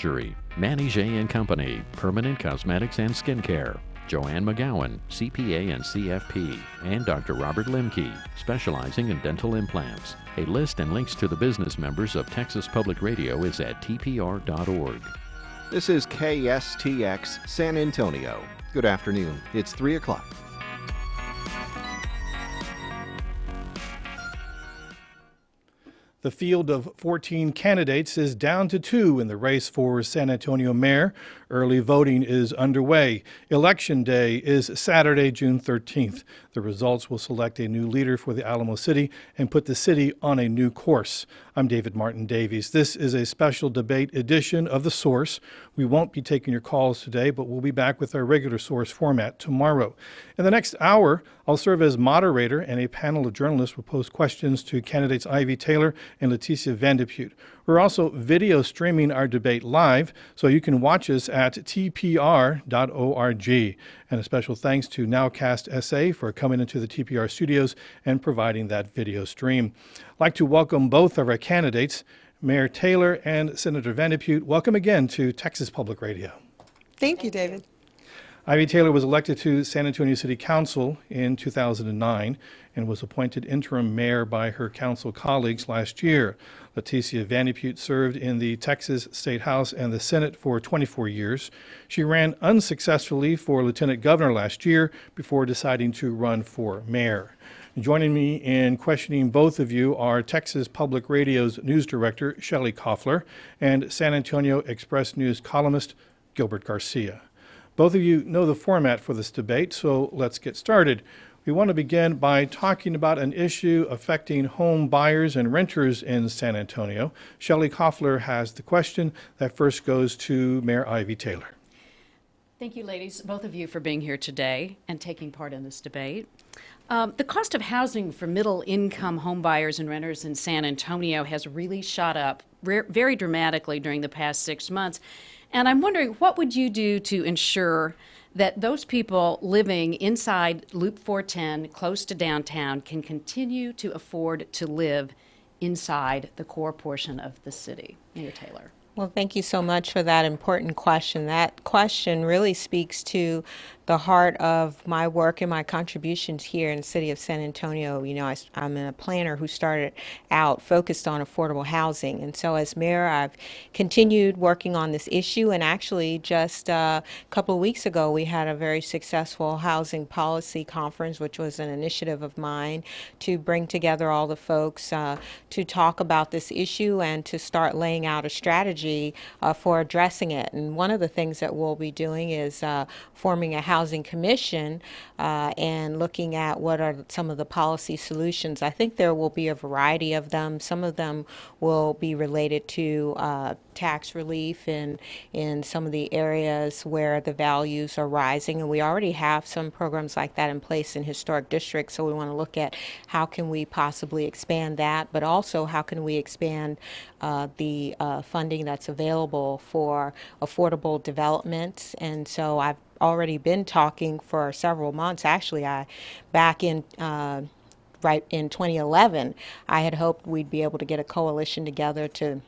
Surgery, Manny J & Company, Permanent Cosmetics and Skincare, Joanne McGowan, CPA and CFP, and Dr. Robert Limke, specializing in dental implants. A list and links to the business members of Texas Public Radio is at tpr.org. This is KSTX San Antonio. Good afternoon. It's 3 o'clock. The field of 14 candidates is down to 2 in the race for San Antonio mayor. Early voting is underway. Election day is Saturday, June 13th. The results will select a new leader for the Alamo City and put the city on a new course. I'm David Martin Davies. This is a special debate edition of The Source. We won't be taking your calls today, but we'll be back with our regular Source format tomorrow. In the next hour, I'll serve as moderator, and a panel of journalists will pose questions to candidates Ivy Taylor and Leticia Vanderpute. We're also video streaming our debate live, so you can watch us at tpr.org. And a special thanks to NOWCastSA for coming into the TPR studios and providing that video stream. I'd like to welcome both of our candidates, Mayor Taylor and Senator Vanderpute. Welcome again to Texas Public Radio. Thank you, David. Ivy Taylor was elected to San Antonio City Council in 2009 and was appointed interim mayor by her council colleagues last year. Leticia Vanderpute served in the Texas State House and the Senate for 24 years. She ran unsuccessfully for lieutenant governor last year before deciding to run for mayor. Joining me in questioning both of you are Texas Public Radio's news director, Shelley Koffler, and San Antonio Express News columnist, Gilbert Garcia. Both of you know the format for this debate, so let's get started. We want to begin by talking about an issue affecting home buyers and renters in San Antonio. Shelley Koffler has the question. That first goes to Mayor Ivy Taylor. Thank you, ladies, both of you, for being here today and taking part in this debate. The cost of housing for middle-income home buyers and renters in San Antonio has really shot up very dramatically during the past 6 months. And I'm wondering, what would you do to ensure that those people living inside Loop 410, close to downtown, can continue to afford to live inside the core portion of the city? Mayor Taylor. Well, thank you so much for that important question. That question really speaks to the heart of my work and my contributions here in the city of San Antonio. You know, I'm a planner who started out focused on affordable housing. And so as mayor, I've continued working on this issue. And actually, just a couple of weeks ago, we had a very successful housing policy conference, which was an initiative of mine to bring together all the folks to talk about this issue and to start laying out a strategy for addressing it. And one of the things that we'll be doing is forming a housing commission and looking at what are some of the policy solutions. I think there will be a variety of them. Some of them will be related to tax relief in some of the areas where the values are rising, and we already have some programs like that in place in historic districts, so we want to look at how can we possibly expand that, but also how can we expand the funding that's available for affordable development. And so I've already been talking for several months. Actually, back in right in 2011, I had hoped we'd be able to get a coalition together to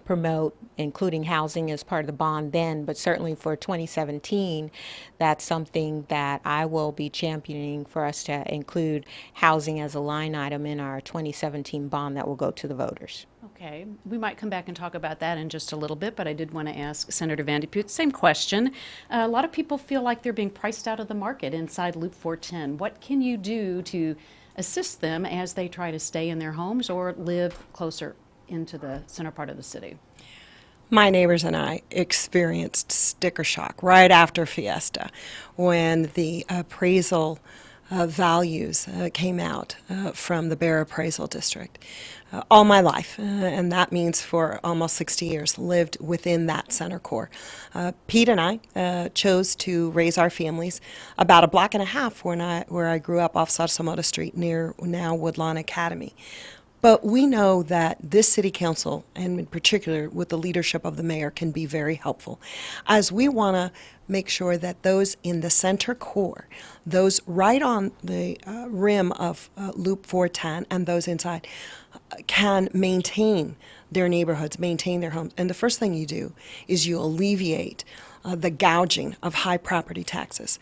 promote including housing as part of the bond then, but certainly for 2017, that's something that I will be championing for us to include housing as a line item in our 2017 bond that will go to the voters. Okay, we might come back and talk about that in just a little bit, but I did want to ask Senator Vanderpute, same question. A lot of people feel like they're being priced out of the market inside Loop 410. What can you do to assist them as they try to stay in their homes or live closer into the center part of the city? My neighbors and I experienced sticker shock right after Fiesta when the appraisal values came out from the Bear Appraisal District. All my life, and that means for almost 60 years, lived within that center core. Pete and I chose to raise our families about a block and a half where I grew up off Sausalito Street near now Woodlawn Academy. But we know that this city council, and in particular with the leadership of the mayor, can be very helpful, as we want to make sure that those in the center core, those right on the rim of Loop 410 and those inside, can maintain their neighborhoods, maintain their homes. And the first thing you do is you alleviate the gouging of high property taxes.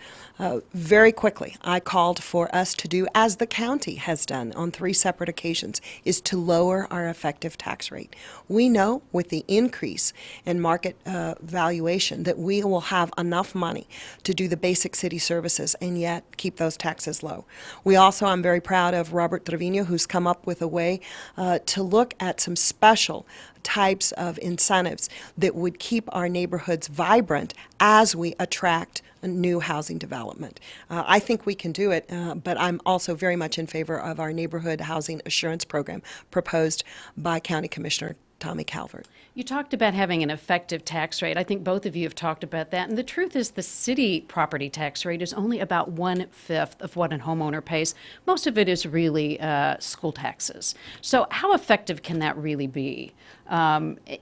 Very quickly, I called for us to do, as the county has done on 3 separate occasions, is to lower our effective tax rate. We know with the increase in market valuation that we will have enough money to do the basic city services and yet keep those taxes low. We also, I'm very proud of Robert Trevino, who's come up with a way to look at some special types of incentives that would keep our neighborhoods vibrant as we attract new housing development. I think we can do it, but I'm also very much in favor of our neighborhood housing assurance program proposed by County Commissioner Tommy Calvert. You talked about having an effective tax rate. I think both of you have talked about that. And the truth is the city property tax rate is only about 1/5 of what a homeowner pays. Most of it is really school taxes. So how effective can that really be?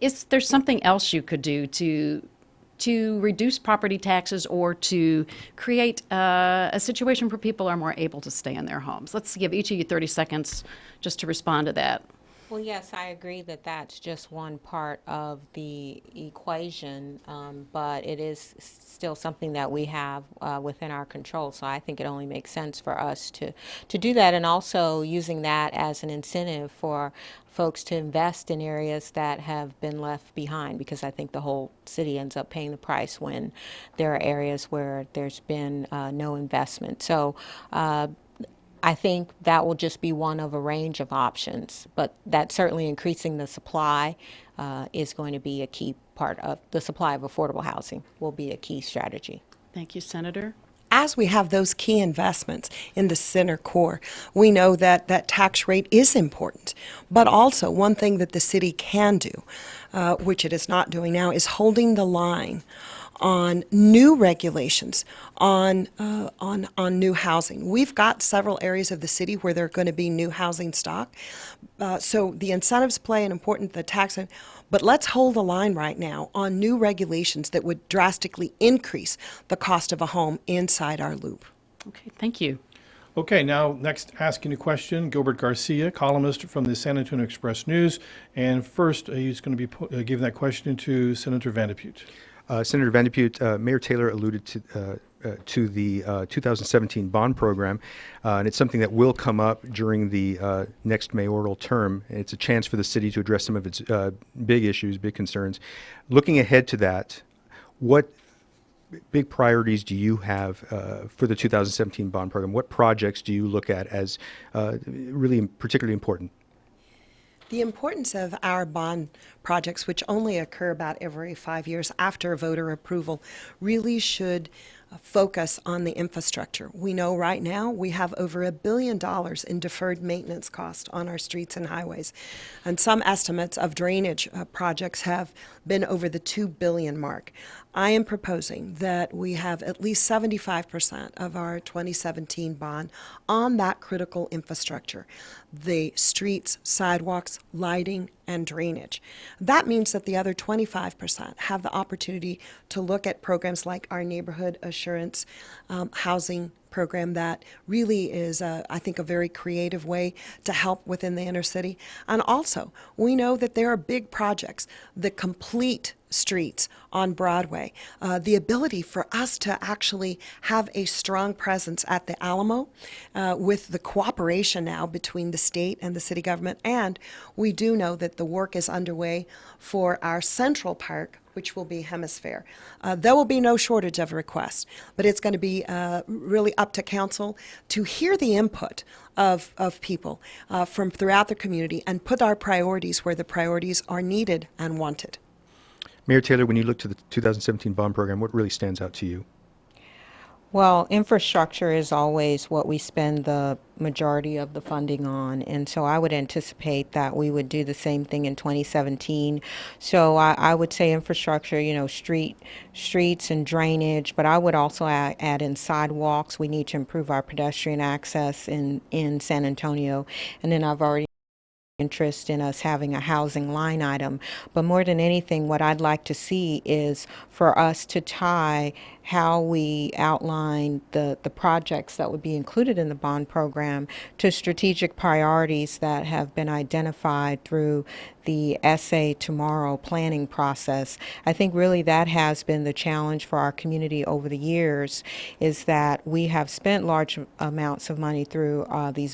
Is there something else you could do to reduce property taxes or to create a situation where people are more able to stay in their homes? Let's give each of you 30 seconds just to respond to that. Well, yes, I agree that that's just one part of the equation, but it is still something that we have within our control. So I think it only makes sense for us to do that, and also using that as an incentive for folks to invest in areas that have been left behind, because I think the whole city ends up paying the price when there are areas where there's been no investment. So I think that will just be one of a range of options, but that certainly increasing the supply is going to be a key part of the supply of affordable housing will be a key strategy. Thank you, Senator. As we have those key investments in the center core, we know that that tax rate is important. But also, one thing that the city can do, which it is not doing now, is holding the line on new regulations on new housing. We've got several areas of the city where there are going to be new housing stock. So the incentives play an important, the tax, but let's hold the line right now on new regulations that would drastically increase the cost of a home inside our loop. Okay, thank you. Okay, now next asking a question, Gilbert Garcia, columnist from the San Antonio Express News. And first, he's going to be giving that question to Senator Van de Putte. Senator Van de Putte, Mayor Taylor alluded to the 2017 bond program, and it's something that will come up during the next mayoral term. It's a chance for the city to address some of its big issues, big concerns. Looking ahead to that, what big priorities do you have for the 2017 bond program? What projects do you look at as really particularly important? The importance of our bond projects, which only occur about every 5 years after voter approval, really should focus on the infrastructure. We know right now we have over $1 billion in deferred maintenance costs on our streets and highways. And some estimates of drainage projects have been over the $2 billion mark. I am proposing that we have at least 75% of our 2017 bond on that critical infrastructure, the streets, sidewalks, lighting, and drainage. That means that the other 25% have the opportunity to look at programs like our neighborhood assurance housing program that really is, I think, a very creative way to help within the inner city. And also, we know that there are big projects that complete streets on Broadway. The ability for us to actually have a strong presence at the Alamo with the cooperation now between the state and the city government. And we do know that the work is underway for our Central Park, which will be Hemisphere. There will be no shortage of requests, but it's going to be really up to council to hear the input of people from throughout the community and put our priorities where the priorities are needed and wanted. Mayor Taylor, when you look to the 2017 bond program, what really stands out to you? Well, infrastructure is always what we spend the majority of the funding on, and so I would anticipate that we would do the same thing in 2017. So I would say infrastructure, streets and drainage, but I would also add in sidewalks. We need to improve our pedestrian access in San Antonio, and then I've already interest in us having a housing line item. But more than anything, what I'd like to see is for us to tie how we outline the projects that would be included in the bond program to strategic priorities that have been identified through the SA Tomorrow planning process. I think really that has been the challenge for our community over the years, is that we have spent large amounts of money through these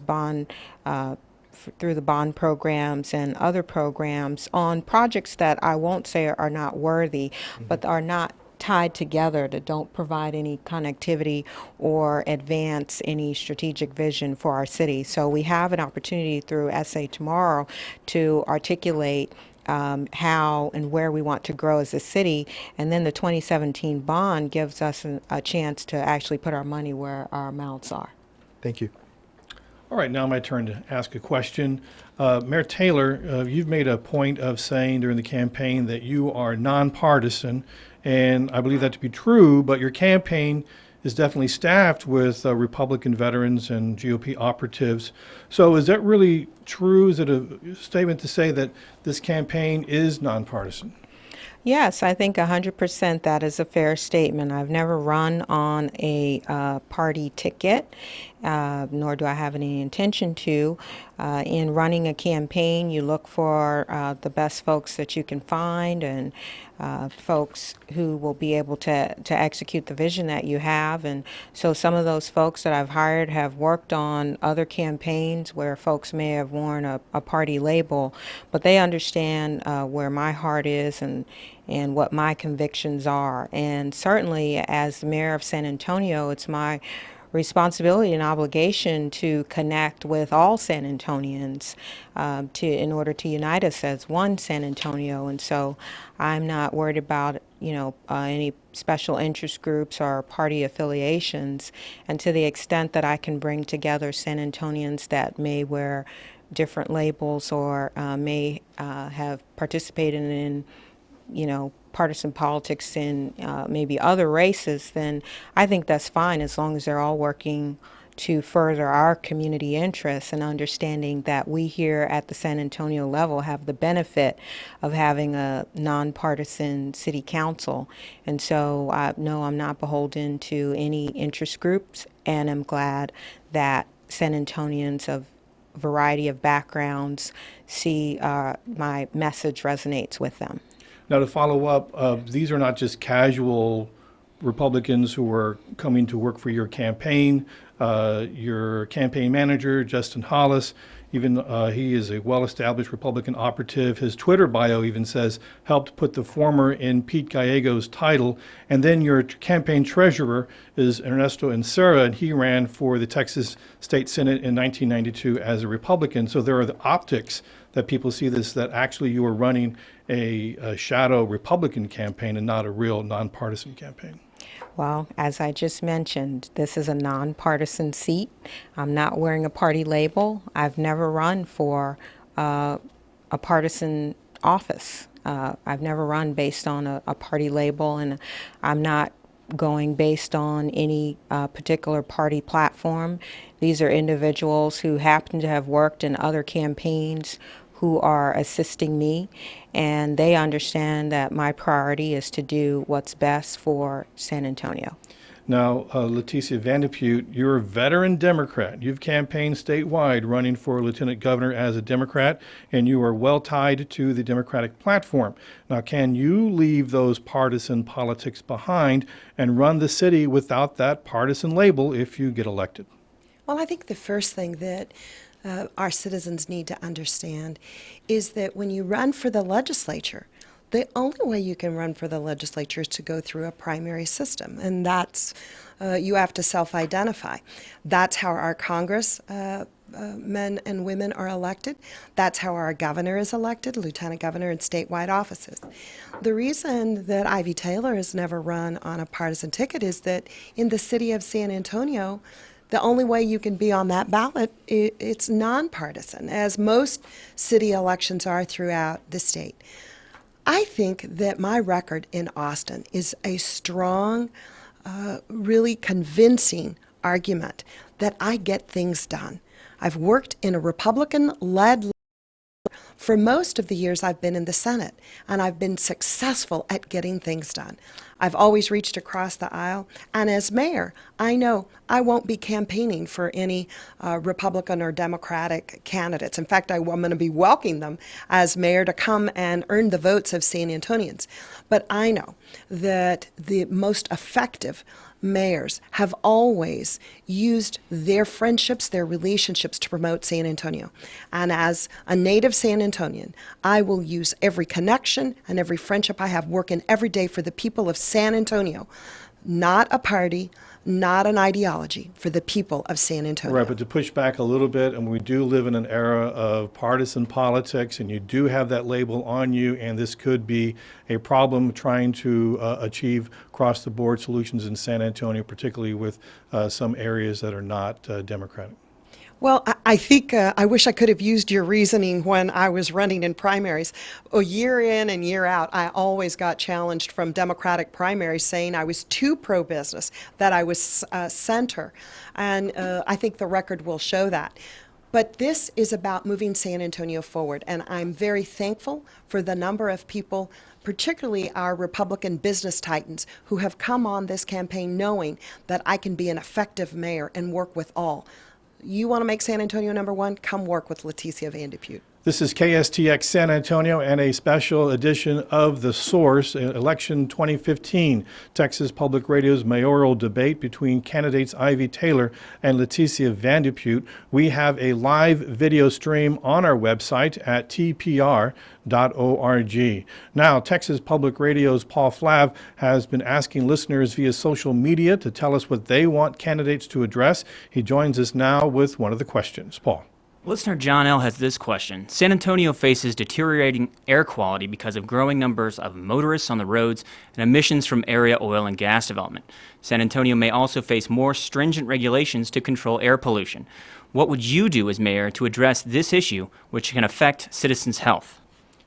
through the bond programs and other programs on projects that I won't say are not worthy, but are not tied together, that don't provide any connectivity or advance any strategic vision for our city. So we have an opportunity through SA Tomorrow to articulate how and where we want to grow as a city, and then the 2017 bond gives us a chance to actually put our money where our mouths are. Thank you. All right, now my turn to ask a question. Mayor Taylor, you've made a point of saying during the campaign that you are nonpartisan, and I believe that to be true, but your campaign is definitely staffed with Republican veterans and GOP operatives. So is that really true? Is it a statement to say that this campaign is nonpartisan? Yes, I think 100% that is a fair statement. I've never run on a party ticket, nor do I have any intention to. In running a campaign, you look for the best folks that you can find, and folks who will be able to execute the vision that you have. And so some of those folks that I've hired have worked on other campaigns where folks may have worn a party label, but they understand where my heart is and what my convictions are. And certainly as the mayor of San Antonio, it's my responsibility and obligation to connect with all San Antonians in order to unite us as one San Antonio. And so I'm not worried about any special interest groups or party affiliations. And to the extent that I can bring together San Antonians that may wear different labels or may have participated in partisan politics in maybe other races, then I think that's fine, as long as they're all working to further our community interests and understanding that we here at the San Antonio level have the benefit of having a nonpartisan city council. And so, no, I'm not beholden to any interest groups, and I'm glad that San Antonians of a variety of backgrounds see my message resonates with them. Now, to follow up, these are not just casual Republicans who are coming to work for your campaign. Your campaign manager, Justin Hollis, even he is a well-established Republican operative. His Twitter bio even says, helped put the former in Pete Gallego's title. And then your campaign treasurer is Ernesto Encera, and he ran for the Texas State Senate in 1992 as a Republican. So there are the optics that people see this, that actually you are running a shadow Republican campaign and not a real nonpartisan campaign. Well, as I just mentioned, this is a nonpartisan seat. I'm not wearing a party label. I've never run for a partisan office. I've never run based on a party label, and I'm not going based on any particular party platform. These are individuals who happen to have worked in other campaigns who are assisting me, and they understand that my priority is to do what's best for San Antonio. Now, Leticia Van de Putte, you're a veteran Democrat. You've campaigned statewide running for lieutenant governor as a Democrat, and you are well tied to the Democratic platform. Now, can you leave those partisan politics behind and run the city without that partisan label if you get elected? Well, I think the first thing that our citizens need to understand is that when you run for the legislature, the only way you can run for the legislature is to go through a primary system, and that's you have to self-identify. That's how our Congress men and women are elected. That's how our governor is elected, lieutenant governor, and statewide offices. The reason that Ivy Taylor has never run on a partisan ticket is that in the city of San Antonio, the only way you can be on that ballot, it's nonpartisan, as most city elections are throughout the state. I think that my record in Austin is a strong, really convincing argument that I get things done. I've worked in a Republican-led for most of the years I've been in the Senate, and I've been successful at getting things done. I've always reached across the aisle, and as mayor, I know I won't be campaigning for any Republican or Democratic candidates. In fact, I'm going to be welcoming them as mayor to come and earn the votes of San Antonians. But I know that the most effective mayors have always used their friendships, their relationships to promote San Antonio. And as a native San Antonian, I will use every connection and every friendship I have working every day for the people of San Antonio, not a party, not an ideology, for the people of San Antonio. Right, but to push back a little bit, and we do live in an era of partisan politics, and you do have that label on you, and this could be a problem trying to achieve across-the-board solutions in San Antonio, particularly with some areas that are not Democratic. Well, I think I wish I could have used your reasoning when I was running in primaries. A year in and year out, I always got challenged from Democratic primaries saying I was too pro-business, that I was center. And I think the record will show that. But this is about moving San Antonio forward, and I'm very thankful for the number of people, particularly our Republican business titans, who have come on this campaign knowing that I can be an effective mayor and work with all. You want to make San Antonio number one? Come work with Leticia Van de Putte. This is KSTX San Antonio and a special edition of The Source, Election 2015, Texas Public Radio's mayoral debate between candidates Ivy Taylor and Leticia Van de Putte. We have a live video stream on our website at tpr.org. Now, Texas Public Radio's Paul Flav has been asking listeners via social media to tell us what they want candidates to address. He joins us now with one of the questions. Paul. Listener John L. has this question. San Antonio faces deteriorating air quality because of growing numbers of motorists on the roads and emissions from area oil and gas development. San Antonio may also face more stringent regulations to control air pollution. What would you do as mayor to address this issue, which can affect citizens' health?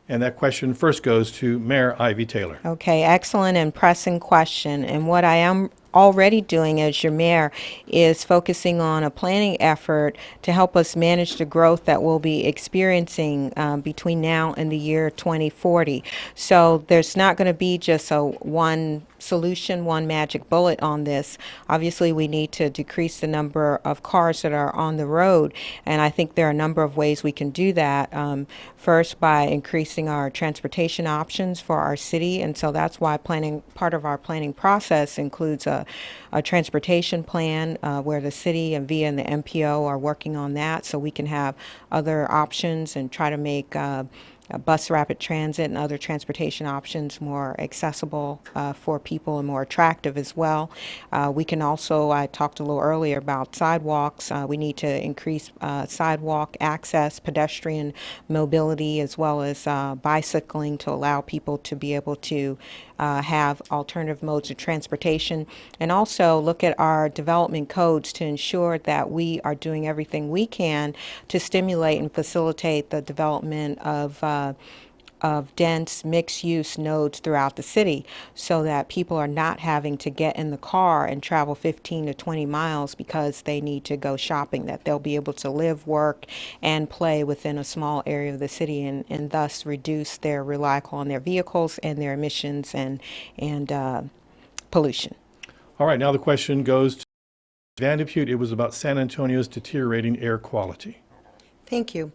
And that question first goes to Mayor Ivy Taylor. Okay, excellent and pressing question. And what I am already doing as your mayor is focusing on a planning effort to help us manage the growth that we'll be experiencing between now and the year 2040. So there's not going to be just a one solution, one magic bullet on this. Obviously, we need to decrease the number of cars that are on the road, and I think there are a number of ways we can do that. First, by increasing our transportation options for our city, and so that's why part of our planning process includes a transportation plan where the city and VIA and the MPO are working on that, so we can have other options and try to make bus rapid transit and other transportation options more accessible for people and more attractive as well. We can also, I talked a little earlier about sidewalks. We need to increase sidewalk access, pedestrian mobility, as well as bicycling to allow people to be able to have alternative modes of transportation, and also look at our development codes to ensure that we are doing everything we can to stimulate and facilitate the development of dense mixed-use nodes throughout the city, so that people are not having to get in the car and travel 15 to 20 miles because they need to go shopping, that they'll be able to live, work, and play within a small area of the city, and thus reduce their rely on their vehicles and their emissions and pollution. All right, now the question goes to Van de Putte. It was about San Antonio's deteriorating air quality. Thank you.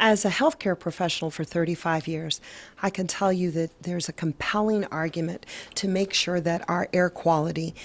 As a healthcare professional for 35 years, I can tell you that there's a compelling argument to make sure that our air quality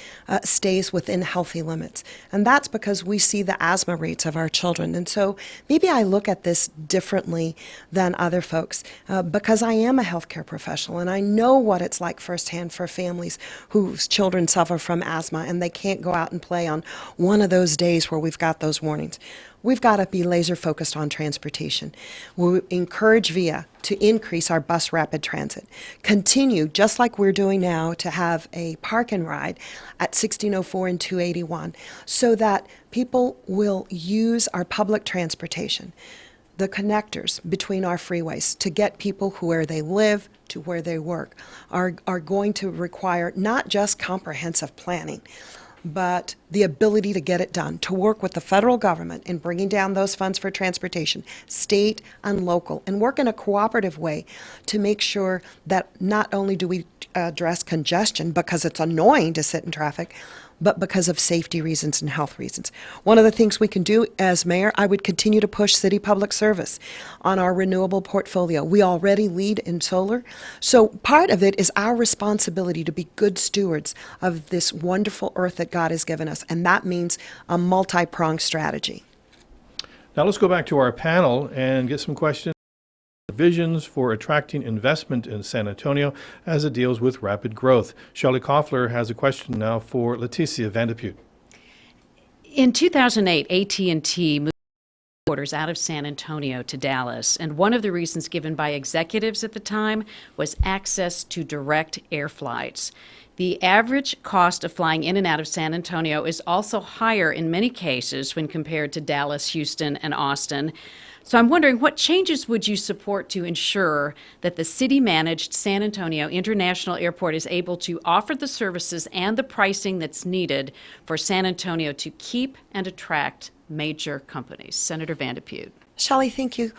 stays within healthy limits. And that's because we see the asthma rates of our children. And so maybe I look at this differently than other folks because I am a healthcare professional and I know what it's like firsthand for families whose children suffer from asthma and they can't go out and play on one of those days where we've got those warnings. We've got to be laser focused on transportation. We encourage VIA to increase our bus rapid transit. Continue, just like we're doing now, to have a park and ride at 1604 and 281 so that people will use our public transportation, the connectors between our freeways, to get people where they live to where they work, are going to require not just comprehensive planning, but the ability to get it done, to work with the federal government in bringing down those funds for transportation, state and local, and work in a cooperative way to make sure that not only do we address congestion because it's annoying to sit in traffic, but because of safety reasons and health reasons. One of the things we can do as mayor, I would continue to push city public service on our renewable portfolio. We already lead in solar, so part of it is our responsibility to be good stewards of this wonderful earth that God has given us, and that means a multi-pronged strategy. Now let's go back to our panel and get some questions. Visions for attracting investment in San Antonio as it deals with rapid growth. Shelley Koffler has a question now for Leticia Vanderpute. In 2008, AT&T moved headquarters out of San Antonio to Dallas, and one of the reasons given by executives at the time was access to direct air flights. The average cost of flying in and out of San Antonio is also higher in many cases when compared to Dallas, Houston, and Austin. So I'm wondering, what changes would you support to ensure that the city-managed San Antonio International Airport is able to offer the services and the pricing that's needed for San Antonio to keep and attract major companies? Senator Vanderpute. Shelley, thank you.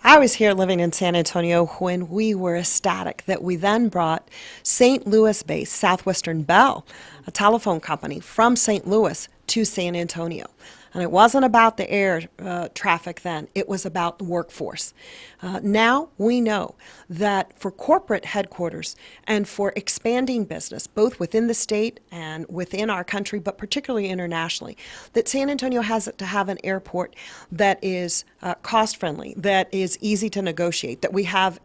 I was here living in San Antonio when we were ecstatic that we then brought St. Louis-based Southwestern Bell, a telephone company, from St. Louis to San Antonio. And it wasn't about the air traffic then, it was about the workforce. Now we know that for corporate headquarters and for expanding business, both within the state and within our country, but particularly internationally, that San Antonio has to have an airport that is cost-friendly, that is easy to negotiate, that we have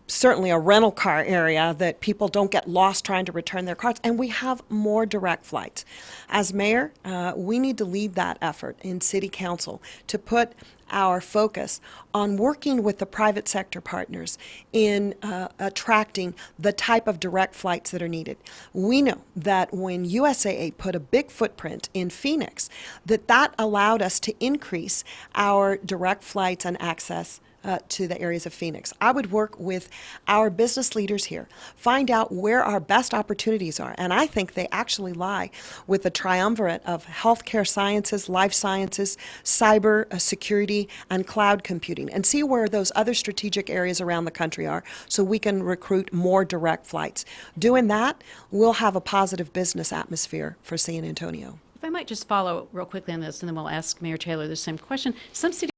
certainly a rental car area that people don't get lost trying to return their cars, and we have more direct flights. As mayor, we need to lead that effort in city council to put our focus on working with the private sector partners in attracting the type of direct flights that are needed. We know that when USAA put a big footprint in Phoenix, that allowed us to increase our direct flights and access to the areas of Phoenix. I would work with our business leaders here, find out where our best opportunities are, and I think they actually lie with the triumvirate of healthcare sciences, life sciences, cyber security, and cloud computing, and see where those other strategic areas around the country are so we can recruit more direct flights. Doing that, we'll have a positive business atmosphere for San Antonio. If I might just follow real quickly on this, and then we'll ask Mayor Taylor the same question. Some cities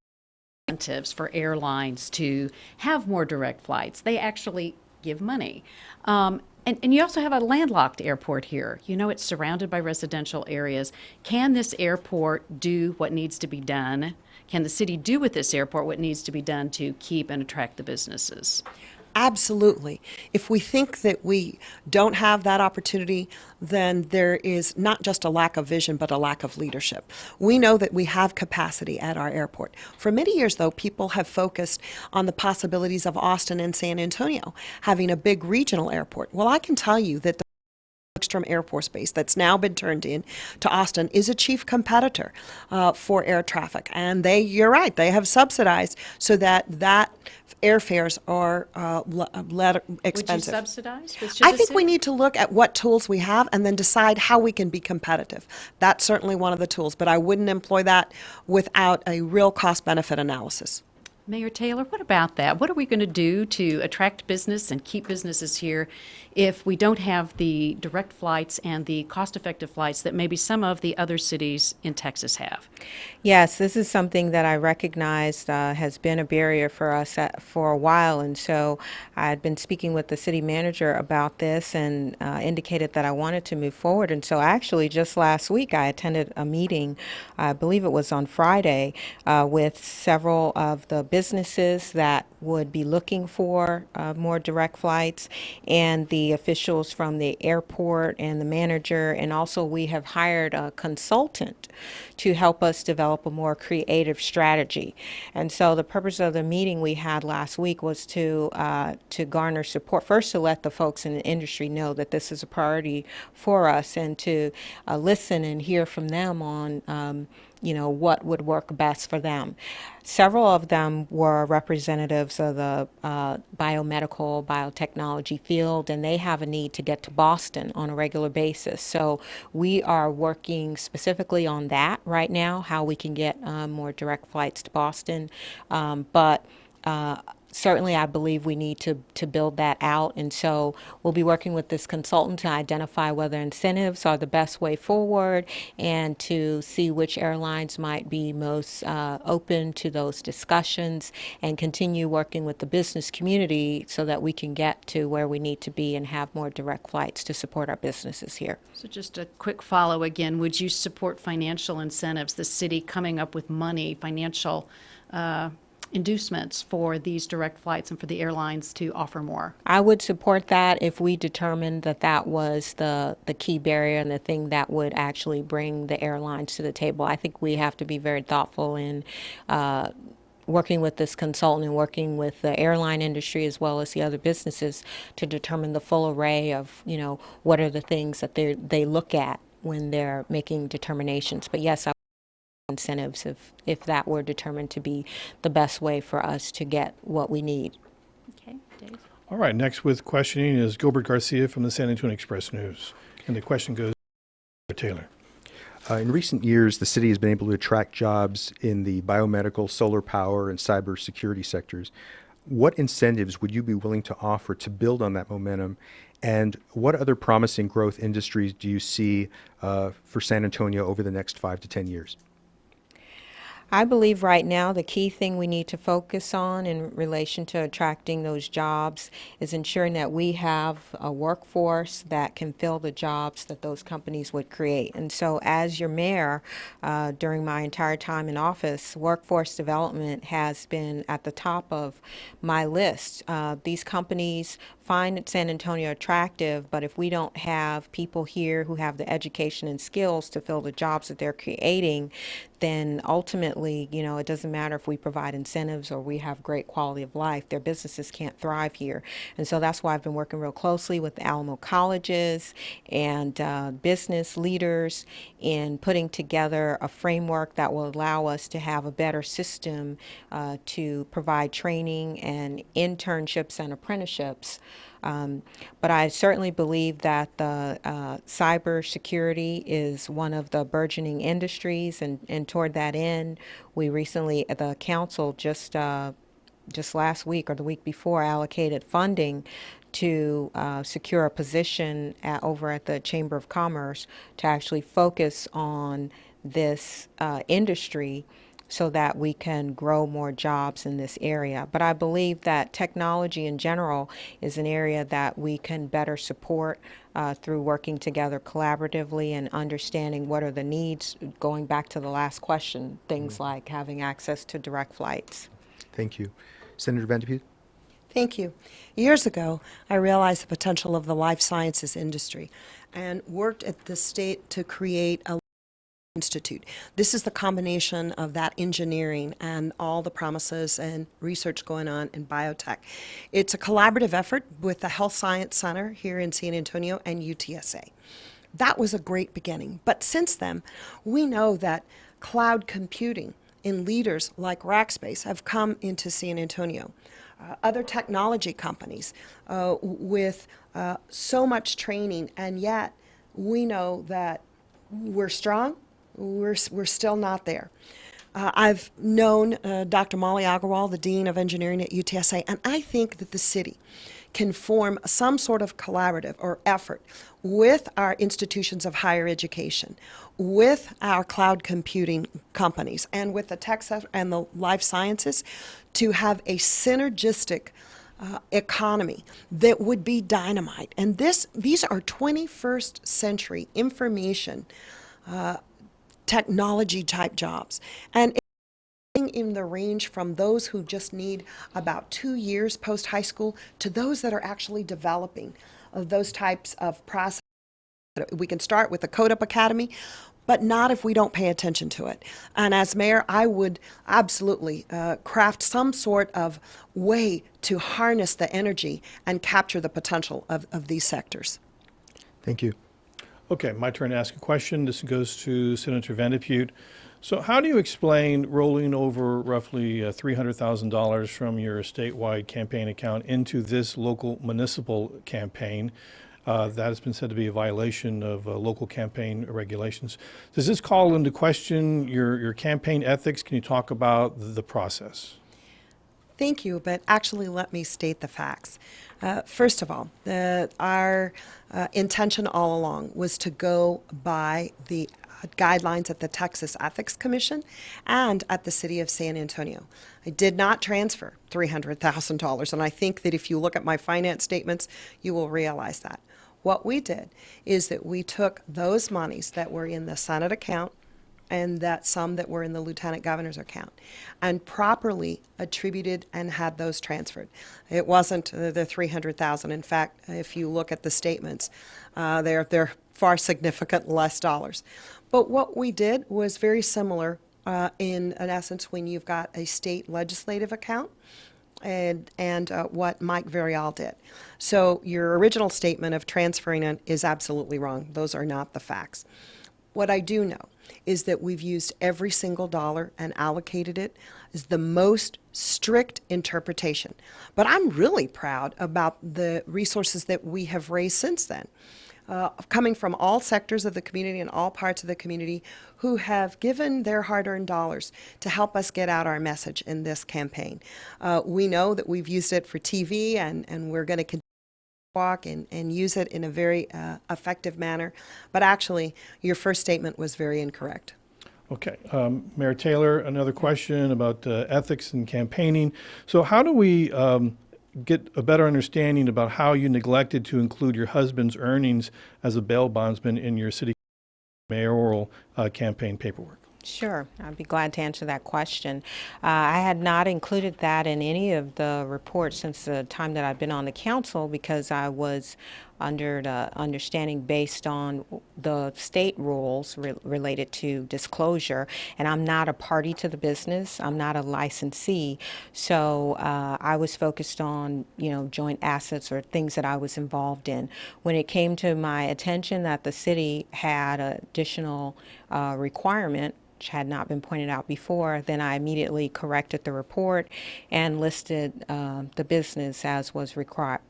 incentives for airlines to have more direct flights. They actually give money. And you also have a landlocked airport here. You know, it's surrounded by residential areas. Can this airport do what needs to be done? Can the city do with this airport what needs to be done to keep and attract the businesses? Absolutely. If we think that we don't have that opportunity, then there is not just a lack of vision, but a lack of leadership. We know that we have capacity at our airport. For many years, though, people have focused on the possibilities of Austin and San Antonio having a big regional airport. Well, I can tell you that the Bergstrom Air Force Base that's now been turned in to Austin is a chief competitor for air traffic. And you're right, they have subsidized so that airfares are expensive. Would you subsidize? I think we need to look at what tools we have and then decide how we can be competitive. That's certainly one of the tools, but I wouldn't employ that without a real cost-benefit analysis. Mayor Taylor, what about that? What are we going to do to attract business and keep businesses here if we don't have the direct flights and the cost-effective flights that maybe some of the other cities in Texas have? Yes, this is something that I recognized has been a barrier for us for a while, and so I had been speaking with the city manager about this and indicated that I wanted to move forward. And so actually just last week I attended a meeting, I believe it was on Friday, with several of the businesses that would be looking for more direct flights, and the officials from the airport and the manager, and also we have hired a consultant to help us develop a more creative strategy. And so the purpose of the meeting we had last week was to garner support, first to let the folks in the industry know that this is a priority for us, and to listen and hear from them on what would work best for them. Several of them were representatives of the biomedical, biotechnology field, and they have a need to get to Boston on a regular basis. So we are working specifically on that right now, how we can get more direct flights to Boston. But certainly I believe we need to build that out. And so we'll be working with this consultant to identify whether incentives are the best way forward and to see which airlines might be most open to those discussions, and continue working with the business community so that we can get to where we need to be and have more direct flights to support our businesses here. So just a quick follow again, would you support financial incentives, the city coming up with money, financial inducements for these direct flights and for the airlines to offer more? I would support that if we determined that that was the key barrier and the thing that would actually bring the airlines to the table. I think we have to be very thoughtful in working with this consultant and working with the airline industry as well as the other businesses to determine the full array of, what are the things that they look at when they're making determinations. But yes, I incentives if that were determined to be the best way for us to get what we need. Okay, Dave. All right, next with questioning is Gilbert Garcia from the San Antonio Express News. And the question goes to Taylor. In recent years, the city has been able to attract jobs in the biomedical, solar power, and cybersecurity sectors. What incentives would you be willing to offer to build on that momentum? And what other promising growth industries do you see for San Antonio over the next 5 to 10 years? I believe right now the key thing we need to focus on in relation to attracting those jobs is ensuring that we have a workforce that can fill the jobs that those companies would create. And so as your mayor, during my entire time in office, workforce development has been at the top of my list. These companies find San Antonio attractive, but if we don't have people here who have the education and skills to fill the jobs that they're creating, then ultimately, it doesn't matter if we provide incentives or we have great quality of life, their businesses can't thrive here. And so that's why I've been working real closely with the Alamo colleges and business leaders in putting together a framework that will allow us to have a better system to provide training and internships and apprenticeships. But I certainly believe that the cybersecurity is one of the burgeoning industries, and toward that end, we recently, the council just last week or the week before, allocated funding to secure a position over at the Chamber of Commerce to actually focus on this industry so that we can grow more jobs in this area. But I believe that technology in general is an area that we can better support through working together collaboratively and understanding what are the needs, going back to the last question, things like having access to direct flights. Thank you. Senator Van de Putte? Thank you. Years ago, I realized the potential of the life sciences industry and worked at the state to create a Institute. This is the combination of that engineering and all the promises and research going on in biotech. It's a collaborative effort with the Health Science Center here in San Antonio and UTSA. That was a great beginning. But since then, we know that cloud computing and leaders like Rackspace have come into San Antonio. Other technology companies with so much training, and yet we know that we're strong. We're still not there. I've known Dr. Molly Agarwal, the Dean of Engineering at UTSA, and I think that the city can form some sort of collaborative or effort with our institutions of higher education, with our cloud computing companies, and with the tech sector and the life sciences to have a synergistic economy that would be dynamite. And these are 21st century information technology type jobs. And in the range from those who just need about 2 years post high school to those that are actually developing those types of processes. We can start with the Code Up Academy, but not if we don't pay attention to it. And as mayor, I would absolutely craft some sort of way to harness the energy and capture the potential of these sectors. Thank you. Okay, my turn to ask a question. This goes to Senator Vanderpute. So how do you explain rolling over roughly $300,000 from your statewide campaign account into this local municipal campaign? That has been said to be a violation of local campaign regulations. Does this call into question your campaign ethics? Can you talk about the process? Thank you, but actually let me state the facts. First of all, our intention all along was to go by the guidelines at the Texas Ethics Commission and at the City of San Antonio. I did not transfer $300,000, and I think that if you look at my finance statements, you will realize that. What we did is that we took those monies that were in the Senate account and that some that were in the Lieutenant Governor's account, and properly attributed and had those transferred. It wasn't the $300,000. In fact, if you look at the statements, they're far significant less dollars. But what we did was very similar in essence when you've got a state legislative account and what Mike Mayoral did. So your original statement of transferring it is absolutely wrong. Those are not the facts. What I do know is that we've used every single dollar and allocated it as the most strict interpretation. But I'm really proud about the resources that we have raised since then. Coming from all sectors of the community and all parts of the community who have given their hard-earned dollars to help us get out our message in this campaign. We know that we've used it for TV and we're going to continue to walk and use it in a very effective manner. But actually, your first statement was very incorrect. Okay. Mayor Taylor, another question about ethics and campaigning. So how do we get a better understanding about how you neglected to include your husband's earnings as a bail bondsman in your city mayoral campaign paperwork? Sure, I'd be glad to answer that question. I had not included that in any of the reports since the time that I've been on the council because I was under the understanding based on the state rules related to disclosure, and I'm not a party to the business. I'm not a licensee, so I was focused on, joint assets or things that I was involved in. When it came to my attention that the city had an additional requirement, which had not been pointed out before, then I immediately corrected the report and listed the business as was required.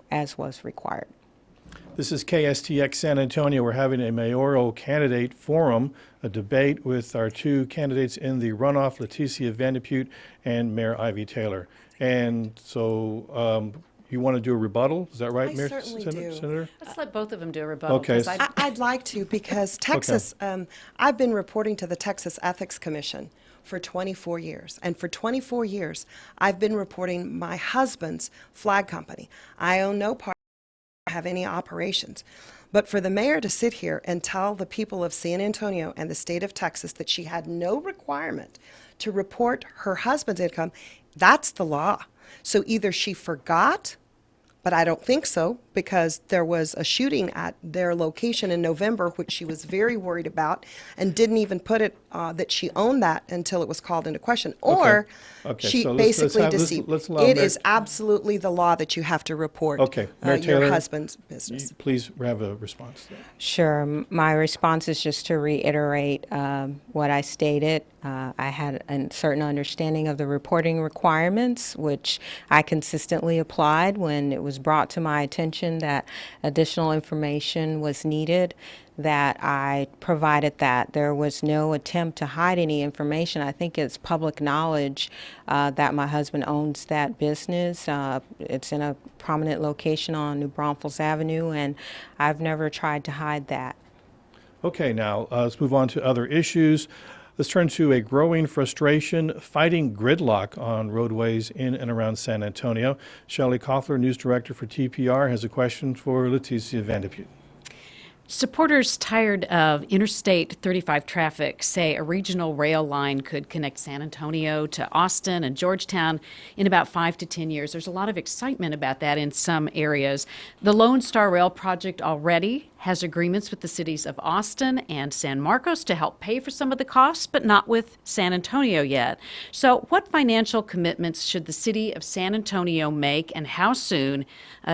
This is KSTX San Antonio. We're having a mayoral candidate forum, a debate with our two candidates in the runoff, Leticia Vanderpute and Mayor Ivy Taylor. And so you want to do a rebuttal? Is that right, I Mayor certainly do. Senator? Let's let both of them do a rebuttal. Okay. 'Cause I'd like to because Texas, I've been reporting to the Texas Ethics Commission for 24 years. And for 24 years, I've been reporting my husband's flag company. I own no part, have any operations. But for the mayor to sit here and tell the people of San Antonio and the state of Texas that she had no requirement to report her husband's income, that's the law. So either she forgot, but I don't think so, because there was a shooting at their location in November, which she was very worried about, and didn't even put it that she owned that until it was called into question. Or Okay, she so let's basically have- let's- deceived. let's allow It Mayor- is absolutely the law that you have to report Okay, Mayor your Taylor, husband's business. Please have a response to that. Sure. My response is just to reiterate what I stated. I had a certain understanding of the reporting requirements, which I consistently applied when it was brought to my attention that additional information was needed, that I provided that. There was no attempt to hide any information. I think it's public knowledge that my husband owns that business. It's in a prominent location on New Braunfels Avenue, and I've never tried to hide that. Okay, now let's move on to other issues. Let's turn to a growing frustration fighting gridlock on roadways in and around San Antonio. Shelley Koffler, news director for TPR, has a question for Leticia Vanderpute. Supporters tired of Interstate 35 traffic say a regional rail line could connect San Antonio to Austin and Georgetown in about 5 to 10 years. There's a lot of excitement about that in some areas. The Lone Star Rail project already has agreements with the cities of Austin and San Marcos to help pay for some of the costs, but not with San Antonio yet. So what financial commitments should the city of San Antonio make, and how soon?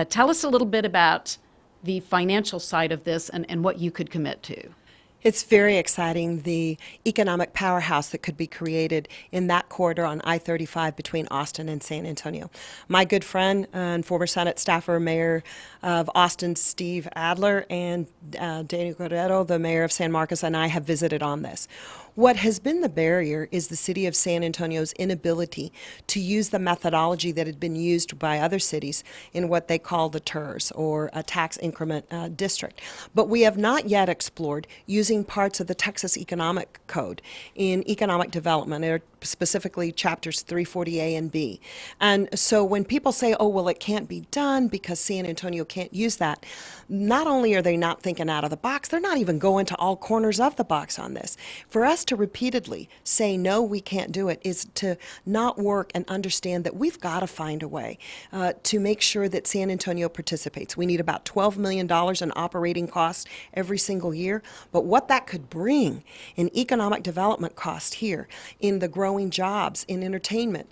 Tell us a little bit about the financial side of this and what you could commit to. It's very exciting, the economic powerhouse that could be created in that corridor on I-35 between Austin and San Antonio. My good friend and former Senate staffer, Mayor of Austin, Steve Adler, and Daniel Guerrero, the mayor of San Marcos, and I have visited on this. What has been the barrier is the city of San Antonio's inability to use the methodology that had been used by other cities in what they call the TERS, or a tax increment district. But we have not yet explored using parts of the Texas Economic Code in economic development, or specifically chapters 340A and B. And so when people say, oh, well, it can't be done because San Antonio can't use that, not only are they not thinking out of the box, they're not even going to all corners of the box on this. For us to repeatedly say, no, we can't do it, is to not work and understand that we've got to find a way to make sure that San Antonio participates. We need about $12 million in operating costs every single year, but what that could bring in economic development cost here, in the growing jobs, in entertainment,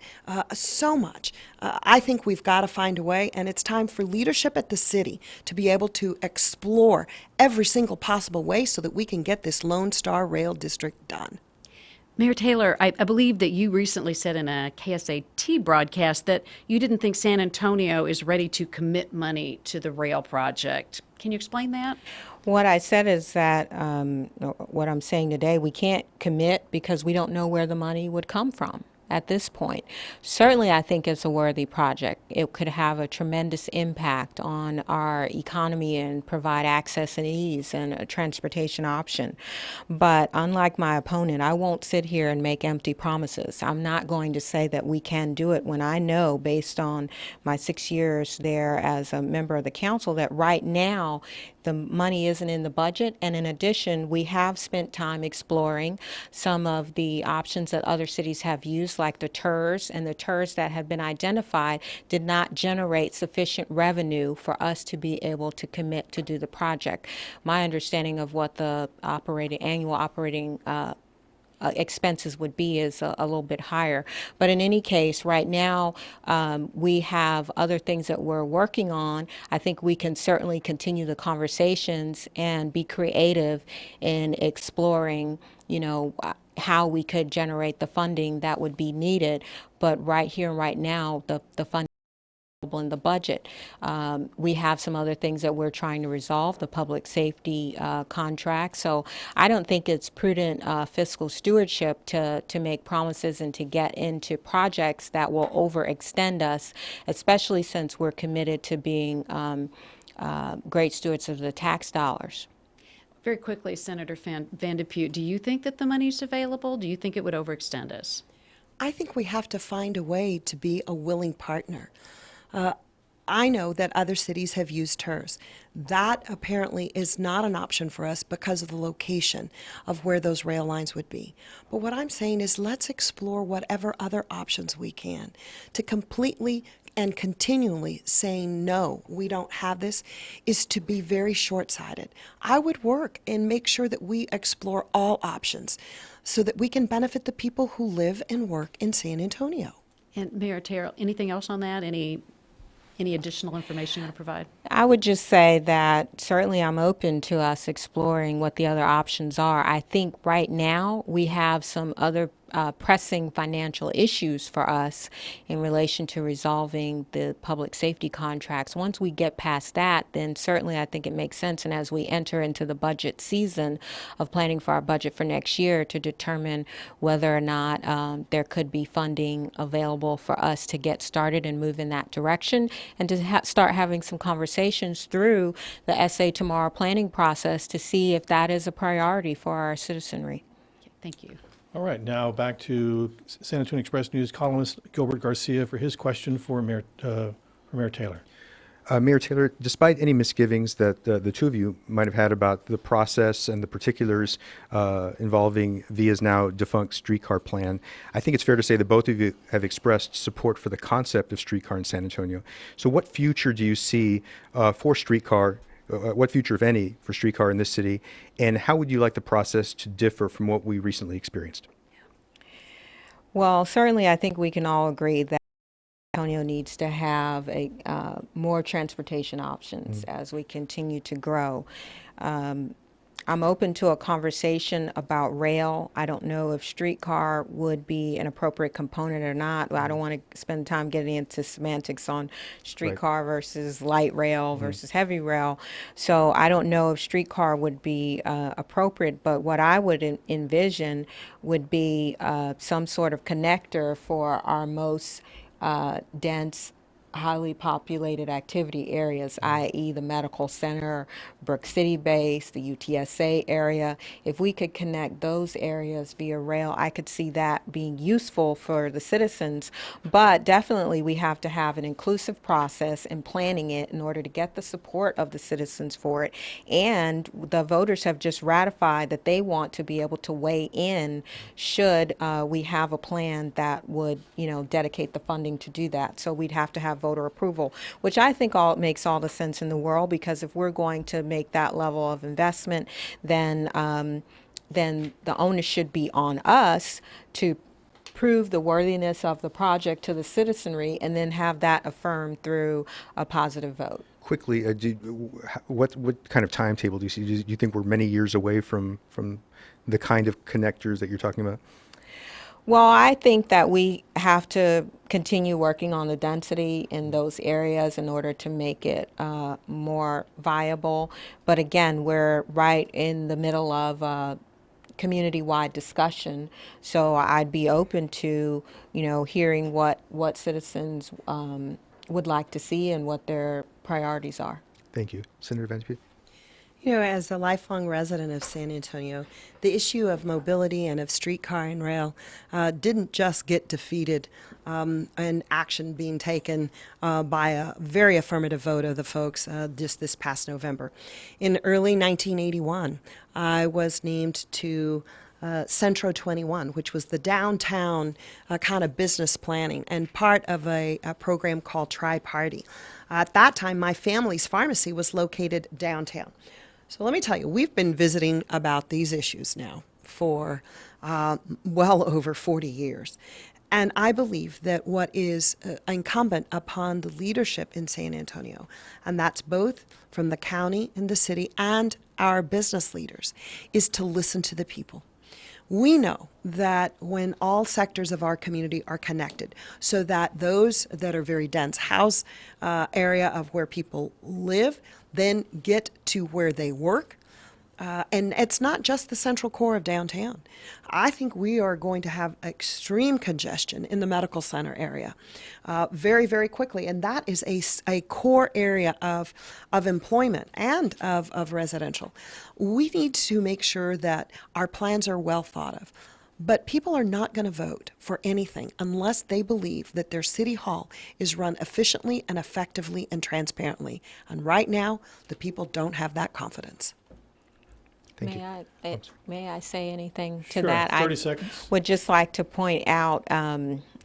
so much. I think we've got to find a way, and it's time for leadership at the city to be able to explore every single possible way so that we can get this Lone Star Rail District done. Mayor Taylor, I believe that you recently said in a KSAT broadcast that you didn't think San Antonio is ready to commit money to the rail project. Can you explain that? What I said is that, what I'm saying today, we can't commit because we don't know where the money would come from at this point. Certainly, I think it's a worthy project. It could have a tremendous impact on our economy and provide access and ease and a transportation option. But unlike my opponent, I won't sit here and make empty promises. I'm not going to say that we can do it when I know, based on my 6 years there as a member of the council, that right now the money isn't in the budget. And in addition, we have spent time exploring some of the options that other cities have used, like the TERS, and the TERS that have been identified did not generate sufficient revenue for us to be able to commit to do the project. My understanding of what the annual operating expenses would be is a little bit higher. But in any case, right now, we have other things that we're working on. I think we can certainly continue the conversations and be creative in exploring, how we could generate the funding that would be needed. But right here and right now, the funding in the budget. We have some other things that we're trying to resolve, the public safety contract. So I don't think it's prudent fiscal stewardship to make promises and to get into projects that will overextend us, especially since we're committed to being great stewards of the tax dollars. Very quickly, Senator Van de Putte, do you think that the money's available? Do you think it would overextend us? I think we have to find a way to be a willing partner. I know that other cities have used TERS. That apparently is not an option for us because of the location of where those rail lines would be. But what I'm saying is, let's explore whatever other options we can. To completely and continually saying, no, we don't have this, is to be very short-sighted. I would work and make sure that we explore all options so that we can benefit the people who live and work in San Antonio. And Mayor Taylor, anything else on that? Any additional information you want to provide? I would just say that certainly I'm open to us exploring what the other options are. I think right now we have some other pressing financial issues for us in relation to resolving the public safety contracts. Once we get past that, then certainly I think it makes sense, and as we enter into the budget season of planning for our budget for next year, to determine whether or not there could be funding available for us to get started and move in that direction, and to start having some conversations through the SA Tomorrow planning process to see if that is a priority for our citizenry. Thank you. All right, now back to San Antonio Express News columnist Gilbert Garcia for his question for Mayor Taylor. Mayor Taylor, despite any misgivings that the two of you might have had about the process and the particulars involving VIA's now defunct streetcar plan, I think it's fair to say that both of you have expressed support for the concept of streetcar in San Antonio. So what future do you see for streetcar? What future, if any, for streetcar in this city, and how would you like the process to differ from what we recently experienced? Well, certainly I think we can all agree that Antonio needs to have more transportation options as we continue to grow. I'm open to a conversation about rail. I don't know if streetcar would be an appropriate component or not. I don't want to spend time getting into semantics on streetcar versus light rail versus heavy rail. So I don't know if streetcar would be appropriate, but what I would envision would be some sort of connector for our most dense, highly populated activity areas, i.e. the medical center, Brook City base, the UTSA area. If we could connect those areas via rail, I could see that being useful for the citizens. But definitely we have to have an inclusive process in planning it in order to get the support of the citizens for it. And the voters have just ratified that they want to be able to weigh in should we have a plan that would, dedicate the funding to do that. So we'd have to have voter approval, which I think makes all the sense in the world, because if we're going to make that level of investment, then the onus should be on us to prove the worthiness of the project to the citizenry and then have that affirmed through a positive vote. Quickly, what kind of timetable do you see? Do you think we're many years away from the kind of connectors that you're talking about? Well, I think that we have to continue working on the density in those areas in order to make it more viable. But again, we're right in the middle of community-wide discussion, so I'd be open to, hearing what citizens would like to see and what their priorities are. Thank you. Senator Van Putte? As a lifelong resident of San Antonio, the issue of mobility and of streetcar and rail didn't just get defeated and action being taken by a very affirmative vote of the folks just this past November. In early 1981, I was named to Centro 21, which was the downtown kind of business planning and part of a program called Tri-Party. At that time, my family's pharmacy was located downtown. So let me tell you, we've been visiting about these issues now for well over 40 years. And I believe that what is incumbent upon the leadership in San Antonio, and that's both from the county and the city and our business leaders, is to listen to the people. We know that when all sectors of our community are connected, so that those that are very dense house area of where people live then get to where they work, and it's not just the central core of downtown. I think we are going to have extreme congestion in the medical center area very, very quickly, and that is a core area of employment and of residential. We need to make sure that our plans are well thought of. But people are not going to vote for anything unless they believe that their city hall is run efficiently and effectively and transparently. And right now, the people don't have that confidence. Thank you. May I say anything to Sure, that? 30 I seconds. would just like to point out,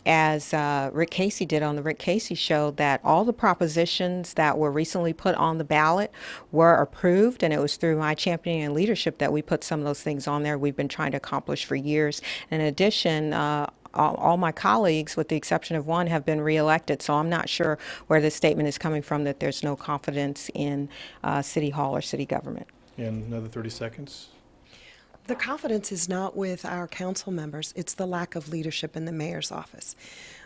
as Rick Casey did on the Rick Casey show, that all the propositions that were recently put on the ballot were approved, and it was through my championing and leadership that we put some of those things on there we've been trying to accomplish for years. In addition, all my colleagues, with the exception of one, have been reelected, so I'm not sure where this statement is coming from that there's no confidence in City Hall or city government. And another 30 seconds. The confidence is not with our council members. It's the lack of leadership in the mayor's office.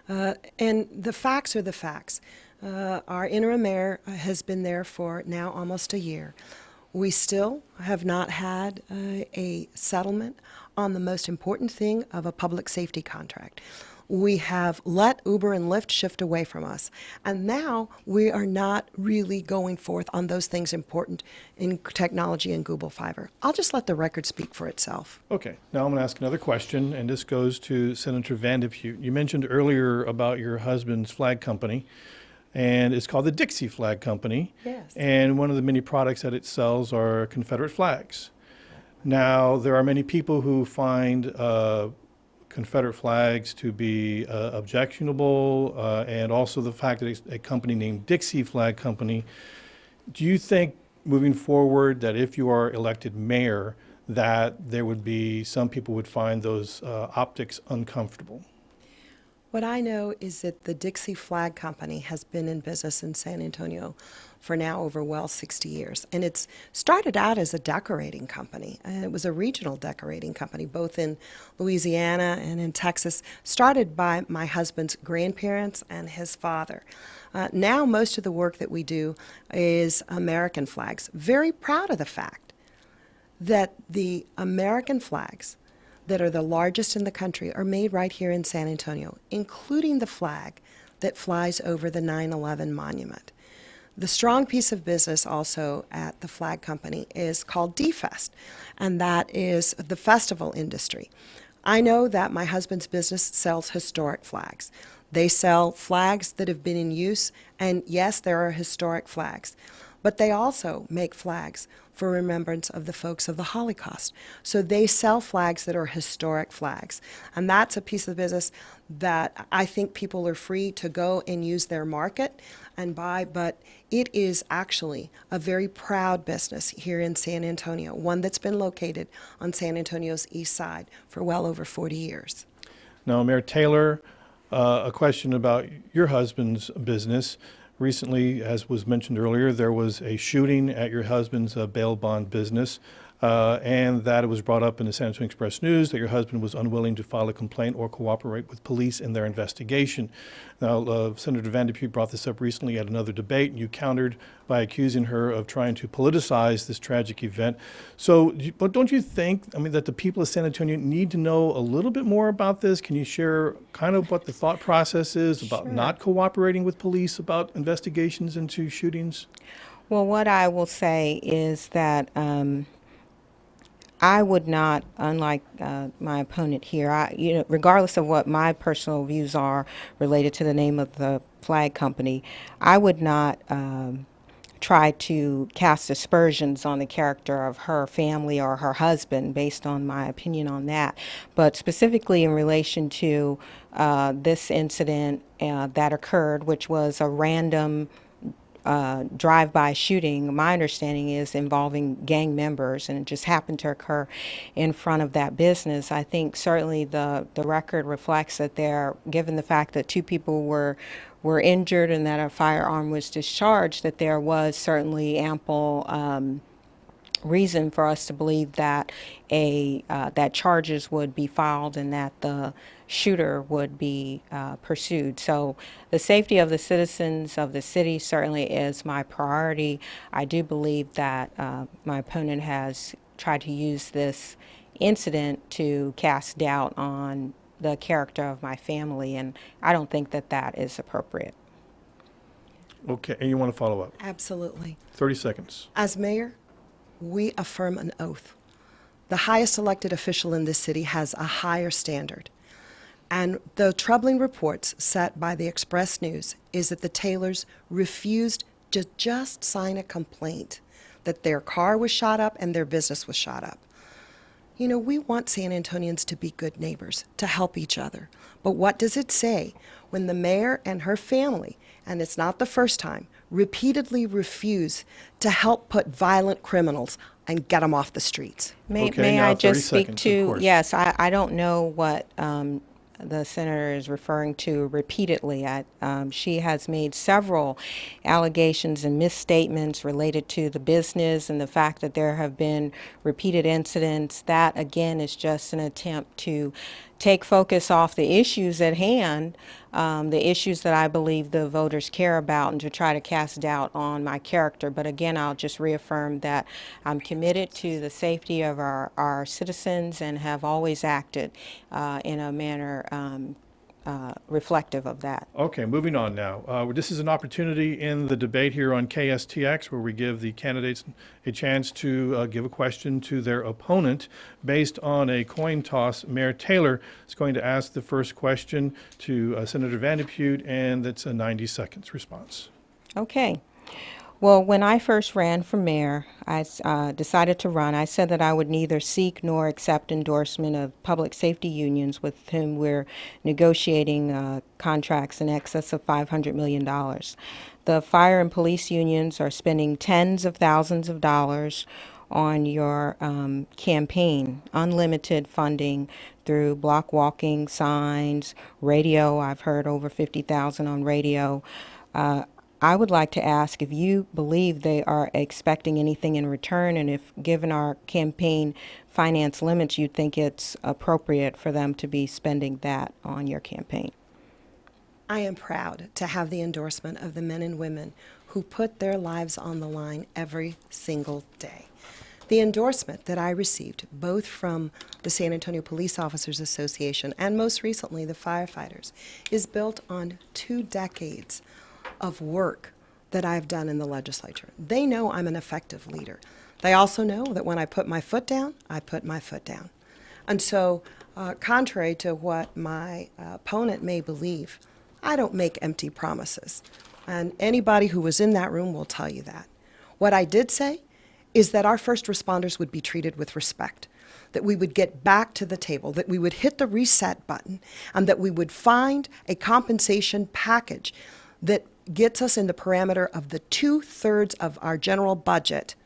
And the facts are the facts. Our interim mayor has been there for now almost a year. We still have not had a settlement on the most important thing of a public safety contract. We have let Uber and Lyft shift away from us. And now we are not really going forth on those things important in technology and Google Fiber. I'll just let the record speak for itself. Okay, now I'm going to ask another question, and this goes to Senator Van Putte. You mentioned earlier about your husband's flag company, and it's called the Dixie Flag Company. Yes. And one of the many products that it sells are Confederate flags. Now, there are many people who find Confederate flags to be objectionable, and also the fact that it's a company named Dixie Flag Company. Do you think moving forward that if you are elected mayor, that there would be some people would find those optics uncomfortable? What I know is that the Dixie Flag Company has been in business in San Antonio for now over 60 years. And it's started out as a decorating company. It was a regional decorating company, both in Louisiana and in Texas, started by my husband's grandparents and his father. Now most of the work that we do is American flags. Very proud of the fact that the American flags that are the largest in the country are made right here in San Antonio, including the flag that flies over the 9/11 monument. The strong piece of business also at the flag company is called D-Fest, and that is the festival industry. I know that my husband's business sells historic flags. They sell flags that have been in use, and yes, there are historic flags. But they also make flags for remembrance of the folks of the Holocaust. So they sell flags that are historic flags. And that's a piece of business that I think people are free to go and use their market and buy, but it is actually a very proud business here in San Antonio, one that's been located on San Antonio's east side for well over 40 years. Now, Mayor Taylor, a question about your husband's business. Recently, as was mentioned earlier, there was a shooting at your husband's bail bond business, and that it was brought up in the San Antonio Express News that your husband was unwilling to file a complaint or cooperate with police in their investigation. Now, Senator Van de Putte brought this up recently at another debate, and you countered by accusing her of trying to politicize this tragic event. So, but don't you think, that the people of San Antonio need to know a little bit more about this? Can you share kind of what the thought process is about not cooperating with police about investigations into shootings? Well, what I will say is that I would not, unlike my opponent here, regardless of what my personal views are related to the name of the flag company, I would not try to cast aspersions on the character of her family or her husband based on my opinion on that. But specifically in relation to this incident that occurred, which was a random drive-by shooting, my understanding is involving gang members, and it just happened to occur in front of that business. I think certainly the record reflects that given the fact that two people were injured and that a firearm was discharged, that there was certainly ample reason for us to believe that that charges would be filed and that the shooter would be pursued. So the safety of the citizens of the city certainly is my priority. I do believe that my opponent has tried to use this incident to cast doubt on the character of my family, and I don't think that that is appropriate. Okay, and you want to follow up? Absolutely. 30 seconds. As mayor, we affirm an oath. The highest elected official in this city has a higher standard. And the troubling reports set by the Express News is that the Taylors refused to just sign a complaint that their car was shot up and their business was shot up. We want San Antonians to be good neighbors, to help each other. But what does it say when the mayor and her family, and it's not the first time, repeatedly refuse to help put violent criminals and get them off the streets? May I just speak to, yes, I don't know what the senator is referring to repeatedly. She has made several allegations and misstatements related to the business and the fact that there have been repeated incidents. That, again, is just an attempt to take focus off the issues at hand, the issues that I believe the voters care about, and to try to cast doubt on my character. But again, I'll just reaffirm that I'm committed to the safety of our citizens and have always acted in a manner reflective of that. Okay, moving on now. This is an opportunity in the debate here on KSTX where we give the candidates a chance to give a question to their opponent based on a coin toss. Mayor Taylor is going to ask the first question to Senator Van de Putte, and that's a 90 seconds response. Okay. Well, when I first ran for mayor, I decided to run. I said that I would neither seek nor accept endorsement of public safety unions with whom we're negotiating contracts in excess of $500 million. The fire and police unions are spending tens of thousands of dollars on your campaign, unlimited funding through block walking, signs, radio. I've heard over 50,000 on radio. I would like to ask if you believe they are expecting anything in return, and if, given our campaign finance limits, you think it's appropriate for them to be spending that on your campaign. I am proud to have the endorsement of the men and women who put their lives on the line every single day. The endorsement that I received, both from the San Antonio Police Officers Association and most recently the firefighters, is built on 2 decades of work that I've done in the legislature. They know I'm an effective leader. They also know that when I put my foot down, I put my foot down. And so, contrary to what my opponent may believe, I don't make empty promises. And anybody who was in that room will tell you that. What I did say is that our first responders would be treated with respect, that we would get back to the table, that we would hit the reset button, and that we would find a compensation package that gets us in the parameter of the 2/3 of our general budget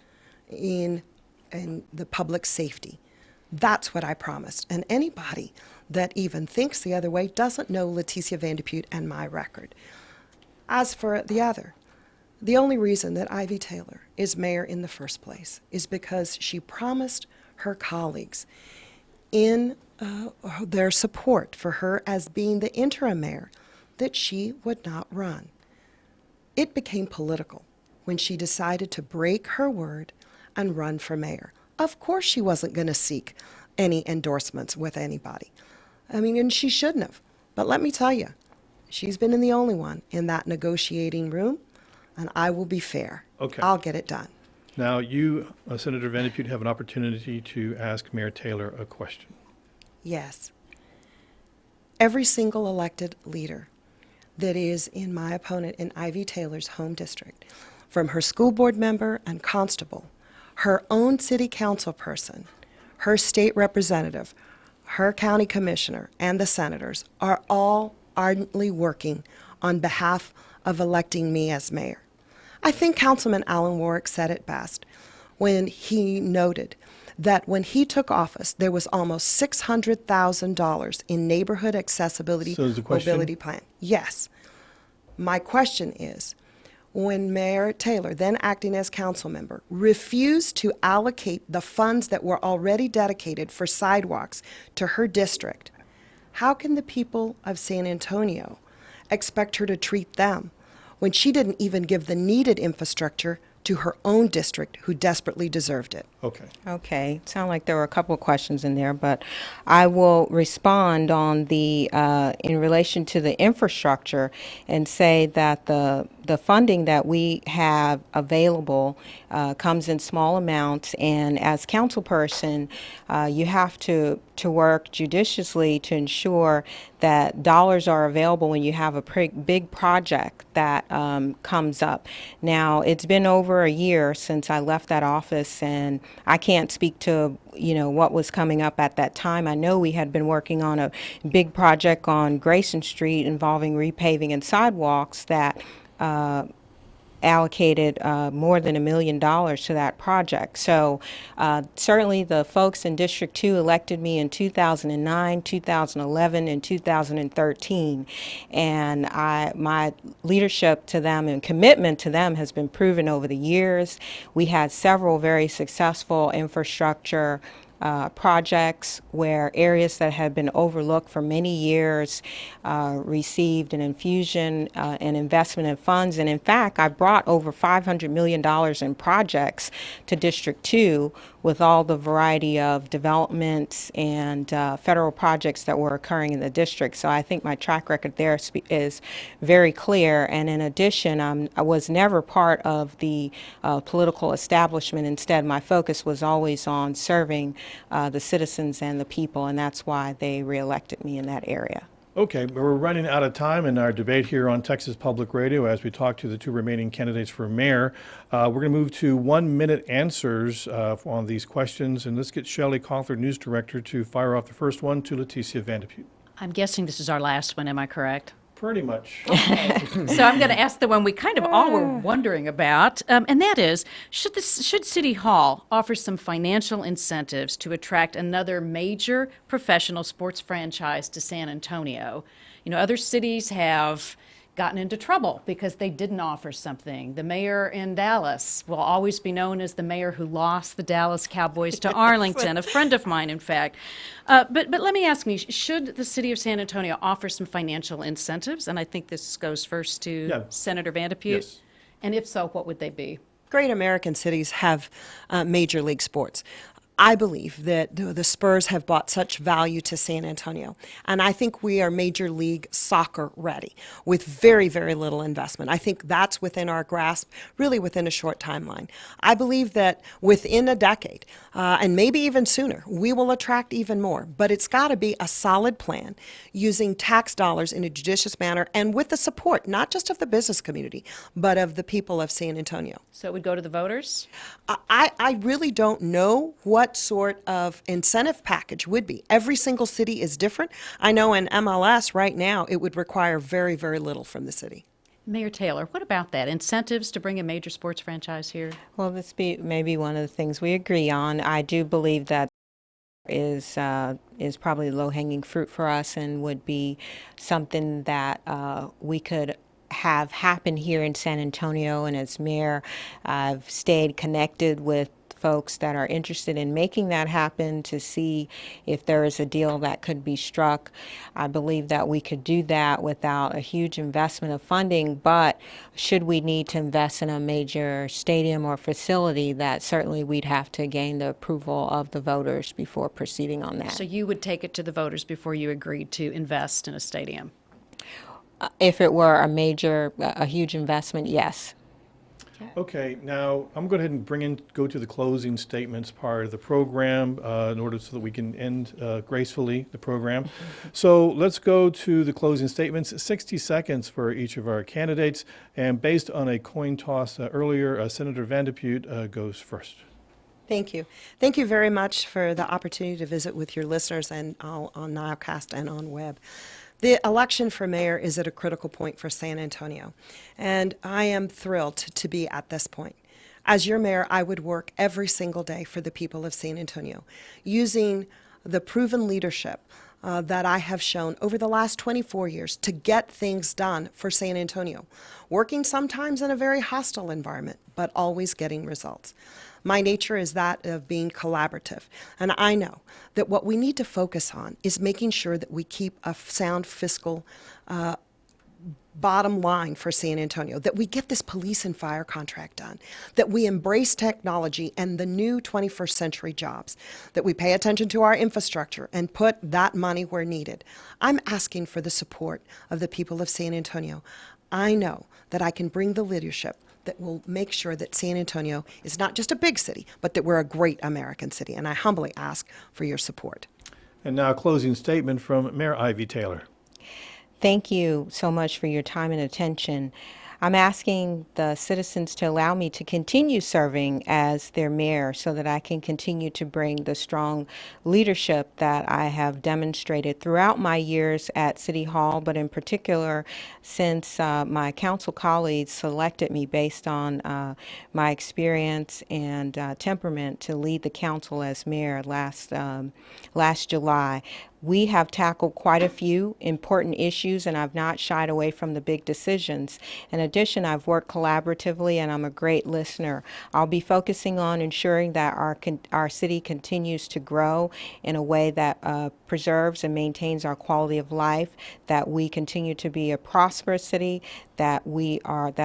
in the public safety. That's what I promised. And anybody that even thinks the other way doesn't know Leticia Van de Putte and my record. As for the other, the only reason that Ivy Taylor is mayor in the first place is because she promised her colleagues in their support for her as being the interim mayor that she would not run. It became political when she decided to break her word and run for mayor. Of course she wasn't going to seek any endorsements with anybody. I mean, and she shouldn't have. But let me tell you, she's been the only one in that negotiating room, and I will be fair. Okay. I'll get it done. Now, you, Senator Van de Putte, have an opportunity to ask Mayor Taylor a question. Yes. Every single elected leader that is in my opponent in Ivy Taylor's home district, from her school board member and constable, her own city council person, her state representative, her county commissioner, and the senators are all ardently working on behalf of electing me as mayor. I think Councilman Alan Warwick said it best when he noted that when he took office, there was almost $600,000 in neighborhood accessibility So is the question? mobility plan. Yes. My question is, when Mayor Taylor, then acting as council member, refused to allocate the funds that were already dedicated for sidewalks to her district, how can the people of San Antonio expect her to treat them when she didn't even give the needed infrastructure to her own district who desperately deserved it? Okay. Okay, sound like there were a couple of questions in there, but I will respond on the in relation to the infrastructure and say that the funding that we have available comes in small amounts, and as councilperson, you have to work judiciously to ensure that dollars are available when you have a big project that comes up. Now, it's been over a year since I left that office, and I can't speak to what was coming up at that time. I know we had been working on a big project on Grayson Street involving repaving and sidewalks that allocated more than $1 million to that project. So certainly the folks in District 2 elected me in 2009, 2011, and 2013. And my leadership to them and commitment to them has been proven over the years. We had several very successful infrastructure projects where areas that had been overlooked for many years received an infusion and investment in funds. And in fact, I brought over $500 million in projects to District 2 with all the variety of developments and federal projects that were occurring in the district. So I think my track record there is very clear. And in addition, I was never part of the political establishment. Instead, my focus was always on serving the citizens and the people, and that's why they reelected me in that area. Okay, we're running out of time in our debate here on Texas Public Radio as we talk to the 2 remaining candidates for mayor. We're going to move to 1-minute answers on these questions, and let's get Shelley, Koffler, news director, to fire off the first one to Leticia Van de Putte. I'm guessing this is our last one, am I correct? Pretty much. So I'm going to ask the one we kind of all were wondering about, and that is, should City Hall offer some financial incentives to attract another major professional sports franchise to San Antonio? You know, other cities have gotten into trouble because they didn't offer something. The mayor in Dallas will always be known as the mayor who lost the Dallas Cowboys to Arlington, a friend of mine, in fact. But let me ask you, should the city of San Antonio offer some financial incentives? And I think this goes first to Senator Vanderpute. Yes. And if so, what would they be? Great American cities have major league sports. I believe that the Spurs have brought such value to San Antonio, and I think we are Major League Soccer ready with very, very little investment. I think that's within our grasp, really within a short timeline. I believe that within a decade, and maybe even sooner, we will attract even more, but it's got to be a solid plan using tax dollars in a judicious manner and with the support, not just of the business community, but of the people of San Antonio. So it would go to the voters? I really don't know what sort of incentive package would be. Every single city is different. I know in MLS right now it would require very, very little from the city. Mayor Taylor, what about that? Incentives to bring a major sports franchise here? Well, this may be one of the things we agree on. I do believe that is probably low-hanging fruit for us and would be something that we could have happen here in San Antonio. And as mayor, I've stayed connected with folks that are interested in making that happen to see if there is a deal that could be struck. I believe that we could do that without a huge investment of funding, but should we need to invest in a major stadium or facility, that certainly we'd have to gain the approval of the voters before proceeding on that. So you would take it to the voters before you agreed to invest in a stadium? If it were a huge investment, yes. Okay, now I'm going to go ahead and go to the closing statements part of the program in order so that we can end gracefully the program. So let's go to the closing statements, 60 seconds for each of our candidates. And based on a coin toss earlier, Senator Vanderpute goes first. Thank you. Thank you very much for the opportunity to visit with your listeners and on NOWCast and on web. The election for mayor is at a critical point for San Antonio, and I am thrilled to be at this point. As your mayor, I would work every single day for the people of San Antonio, using the proven leadership that I have shown over the last 24 years to get things done for San Antonio, working sometimes in a very hostile environment, but always getting results. My nature is that of being collaborative, and I know that what we need to focus on is making sure that we keep a sound fiscal bottom line for San Antonio, that we get this police and fire contract done, that we embrace technology and the new 21st century jobs, that we pay attention to our infrastructure and put that money where needed. I'm asking for the support of the people of San Antonio. I know that I can bring the leadership that will make sure that San Antonio is not just a big city, but that we're a great American city. And I humbly ask for your support. And now a closing statement from Mayor Ivy Taylor. Thank you so much for your time and attention. I'm asking the citizens to allow me to continue serving as their mayor so that I can continue to bring the strong leadership that I have demonstrated throughout my years at City Hall, but in particular since my council colleagues selected me based on my experience and temperament to lead the council as mayor last July. We have tackled quite a few important issues, and I've not shied away from the big decisions. In addition, I've worked collaboratively, and I'm a great listener. I'll be focusing on ensuring that our city continues to grow in a way that preserves and maintains our quality of life, that we continue to be a prosperous city, that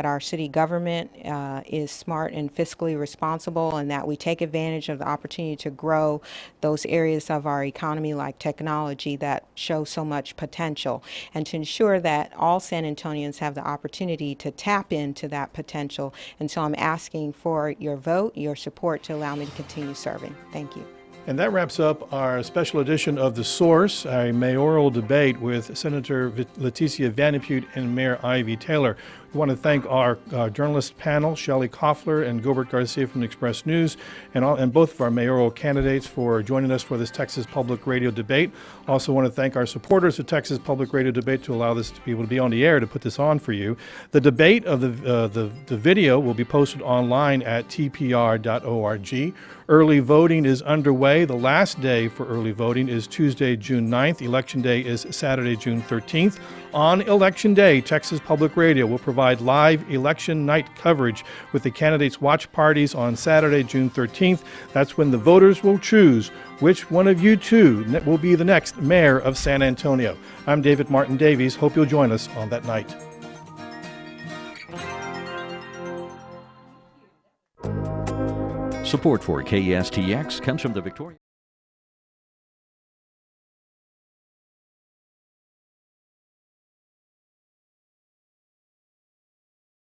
our city government is smart and fiscally responsible, and that we take advantage of the opportunity to grow those areas of our economy like technology that show so much potential, and to ensure that all San Antonians have the opportunity to tap into that potential. And so I'm asking for your vote, your support to allow me to continue serving. Thank you. And that wraps up our special edition of The Source, a mayoral debate with Senator Leticia Vanderpute and Mayor Ivy Taylor. want to thank our journalist panel, Shelley, Koffler, and Gilbert, Garcia from the Express News, and both of our mayoral candidates for joining us for this Texas Public Radio debate. Also want to thank our supporters of Texas Public Radio debate to allow this to be able to be on the air to put this on for you. The debate of the video will be posted online at tpr.org. Early voting is underway. The last day for early voting is Tuesday, June 9th. Election Day is Saturday, June 13th. On Election Day, Texas Public Radio will provide live election night coverage with the candidates' watch parties on Saturday, June 13th. That's when the voters will choose which one of you two will be the next mayor of San Antonio. I'm David Martin Davies. Hope you'll join us on that night. Support for KSTX comes from the Victoria